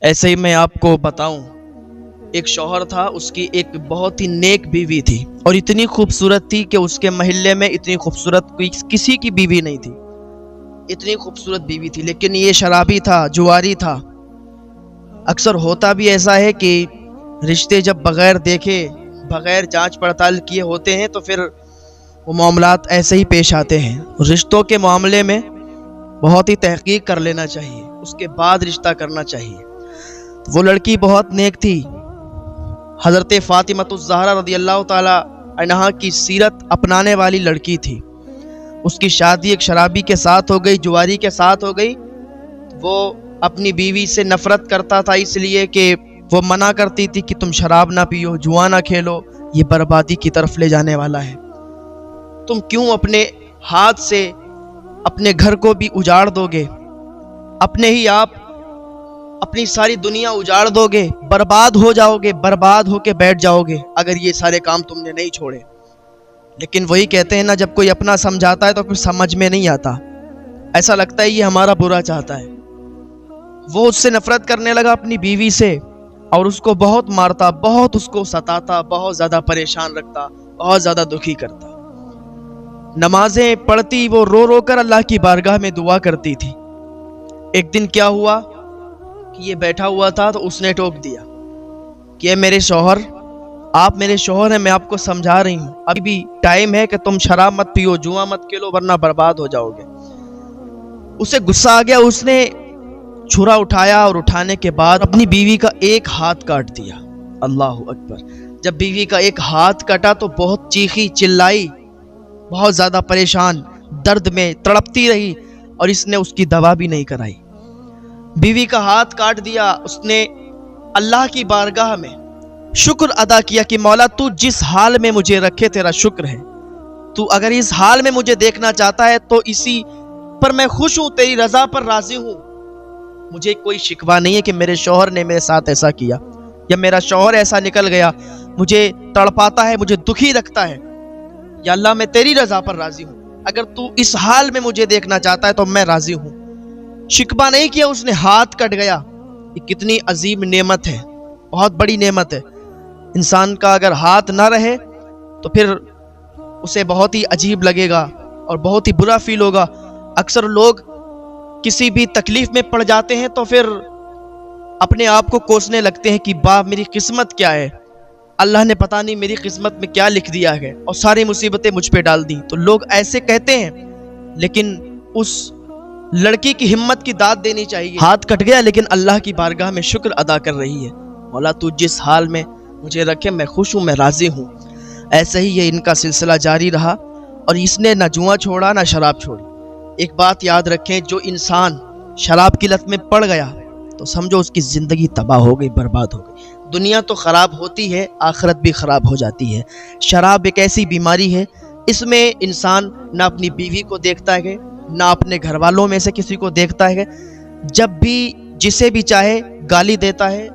ایسے ہی میں آپ کو بتاؤں، ایک شوہر تھا، اس کی ایک بہت ہی نیک بیوی تھی، اور اتنی خوبصورت تھی کہ اس کے محلے میں اتنی خوبصورت کسی کی بیوی نہیں تھی، اتنی خوبصورت بیوی تھی، لیکن یہ شرابی تھا، جواری تھا۔ اکثر ہوتا بھی ایسا ہے کہ رشتے جب بغیر دیکھے، بغیر جانچ پڑتال کیے ہوتے ہیں تو پھر وہ معاملات ایسے ہی پیش آتے ہیں۔ رشتوں کے معاملے میں بہت ہی تحقیق کر لینا چاہیے، اس کے بعد رشتہ کرنا چاہیے۔ وہ لڑکی بہت نیک تھی، حضرت فاطمہ الزہرا رضی اللہ تعالی عنہا کی سیرت اپنانے والی لڑکی تھی۔ اس کی شادی ایک شرابی کے ساتھ ہو گئی، جواری کے ساتھ ہو گئی۔ وہ اپنی بیوی سے نفرت کرتا تھا، اس لیے کہ وہ منع کرتی تھی کہ تم شراب نہ پیو، جوا نہ کھیلو، یہ بربادی کی طرف لے جانے والا ہے۔ تم کیوں اپنے ہاتھ سے اپنے گھر کو بھی اجاڑ دو گے، اپنے ہی آپ اپنی ساری دنیا اجاڑ دو گے، برباد ہو جاؤ گے، برباد ہو کے بیٹھ جاؤ گے اگر یہ سارے کام تم نے نہیں چھوڑے۔ لیکن وہی کہتے ہیں نا، جب کوئی اپنا سمجھاتا ہے تو پھر سمجھ میں نہیں آتا، ایسا لگتا ہے یہ ہمارا برا چاہتا ہے۔ وہ اس سے نفرت کرنے لگا، اپنی بیوی سے، اور اس کو بہت مارتا، بہت اس کو ستاتا، بہت زیادہ پریشان رکھتا، بہت زیادہ دکھی کرتا۔ نمازیں پڑھتی، وہ رو رو کر اللہ کی بارگاہ میں دعا کرتی تھی۔ ایک دن کیا ہوا کہ یہ بیٹھا ہوا تھا تو اس نے ٹوک دیا کہ اے میرے شوہر، آپ میرے شوہر ہیں، میں آپ کو سمجھا رہی ہوں، ابھی بھی ٹائم ہے کہ تم شراب مت پیو، جوا مت کھیلو، ورنہ برباد ہو جاؤ گے۔ اسے غصہ آ گیا، اس نے چھرا اٹھایا اور اٹھانے کے بعد اپنی بیوی کا ایک ہاتھ کاٹ دیا۔ اللہ اکبر! جب بیوی کا ایک ہاتھ کٹا تو بہت چیخی، چلائی، بہت زیادہ پریشان، درد میں تڑپتی رہی، اور اس نے اس کی دوا بھی نہیں کرائی۔ بیوی کا ہاتھ کاٹ دیا، اس نے اللہ کی بارگاہ میں شکر ادا کیا کہ مولا تو جس حال میں مجھے رکھے تیرا شکر ہے، تو اگر اس حال میں مجھے دیکھنا چاہتا ہے تو اسی پر میں خوش ہوں، تیری رضا پر راضی ہوں۔ مجھے کوئی شکوہ نہیں ہے کہ میرے شوہر نے میرے ساتھ ایسا کیا، یا میرا شوہر ایسا نکل گیا، مجھے تڑپاتا ہے، مجھے دکھی رکھتا ہے۔ یا اللہ میں تیری رضا پر راضی ہوں، اگر تو اس حال میں مجھے دیکھنا چاہتا ہے تو میں راضی ہوں۔ شکوہ نہیں کیا، اس نے ہاتھ کٹ گیا۔ یہ کتنی عظیم نعمت ہے، بہت بڑی نعمت ہے۔ انسان کا اگر ہاتھ نہ رہے تو پھر اسے بہت ہی عجیب لگے گا اور بہت ہی برا فیل ہوگا۔ اکثر لوگ کسی بھی تکلیف میں پڑ جاتے ہیں تو پھر اپنے آپ کو کوسنے لگتے ہیں کہ باپ میری قسمت کیا ہے، اللہ نے پتہ نہیں میری قسمت میں کیا لکھ دیا ہے اور ساری مصیبتیں مجھ پہ ڈال دیں۔ تو لوگ ایسے کہتے ہیں، لیکن اس لڑکی کی ہمت کی داد دینی چاہیے۔ ہاتھ کٹ گیا لیکن اللہ کی بارگاہ میں شکر ادا کر رہی ہے، مولا تو جس حال میں مجھے رکھے میں خوش ہوں، میں راضی ہوں۔ ایسے ہی یہ ان کا سلسلہ جاری رہا، اور اس نے نہ جوا چھوڑا نہ شراب چھوڑی۔ ایک بات یاد رکھیں، جو انسان شراب کی لت میں پڑ گیا تو سمجھو اس کی زندگی تباہ ہو گئی، برباد ہو گئی۔ دنیا تو خراب ہوتی ہے، آخرت بھی خراب ہو جاتی ہے۔ شراب ایک ایسی بیماری ہے، اس میں انسان نہ اپنی بیوی کو دیکھتا ہے، نہ اپنے گھر والوں میں سے کسی کو دیکھتا ہے، جب بھی جسے بھی چاہے گالی دیتا ہے،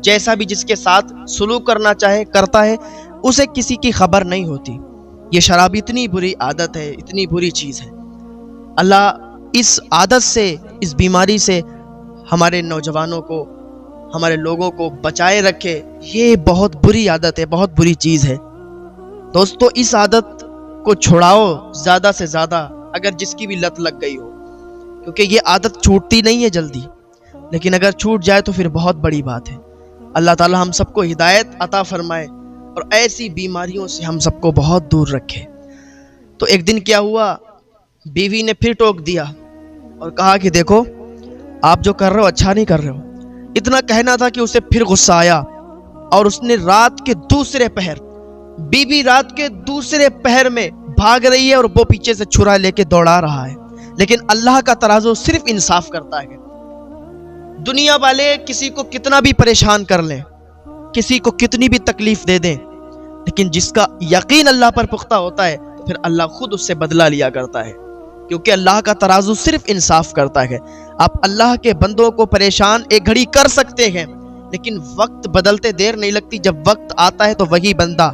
جیسا بھی جس کے ساتھ سلوک کرنا چاہے کرتا ہے، اسے کسی کی خبر نہیں ہوتی۔ یہ شراب اتنی بری عادت ہے، اتنی بری چیز ہے۔ اللہ اس عادت سے، اس بیماری سے ہمارے نوجوانوں کو، ہمارے لوگوں کو بچائے رکھے۔ یہ بہت بری عادت ہے، بہت بری چیز ہے۔ دوستو اس عادت کو چھڑاؤ زیادہ سے زیادہ، اگر جس کی بھی لت لگ گئی ہو، کیونکہ یہ عادت چھوٹتی نہیں ہے جلدی، لیکن اگر چھوٹ جائے تو پھر بہت بڑی بات ہے۔ اللہ تعالی ہم سب کو ہدایت عطا فرمائے اور ایسی بیماریوں سے ہم سب کو بہت دور رکھے۔ تو ایک دن کیا ہوا، بیوی نے پھر ٹوک دیا اور کہا کہ دیکھو آپ جو کر رہے ہو اچھا نہیں کر رہے ہو۔ اتنا کہنا تھا کہ اسے پھر غصہ آیا، اور اس نے رات کے دوسرے پہر، بیوی رات کے دوسرے پہر میں بھاگ رہی ہے اور وہ پیچھے سے چھرا لے کے دوڑا رہا ہے، لیکن اللہ کا ترازو صرف انصاف کرتا ہے۔ دنیا والے کسی کو کتنا بھی پریشان کر لیں، کسی کو کتنی بھی تکلیف دے دیں، لیکن جس کا یقین اللہ پر پختہ ہوتا ہے تو پھر اللہ خود اس سے بدلہ لیا کرتا ہے، کیونکہ اللہ کا ترازو صرف انصاف کرتا ہے۔ آپ اللہ کے بندوں کو پریشان ایک گھڑی کر سکتے ہیں، لیکن وقت بدلتے دیر نہیں لگتی۔ جب وقت آتا ہے تو وہی بندہ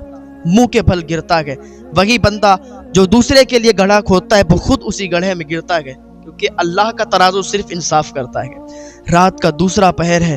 منہ کے بھل گرتا ہے، وہی بندہ جو دوسرے کے لیے گڑھا کھودتا ہے وہ خود اسی گڑھے میں گرتا ہے، کیونکہ اللہ کا ترازو صرف انصاف کرتا ہے۔ رات کا دوسرا پہر ہے،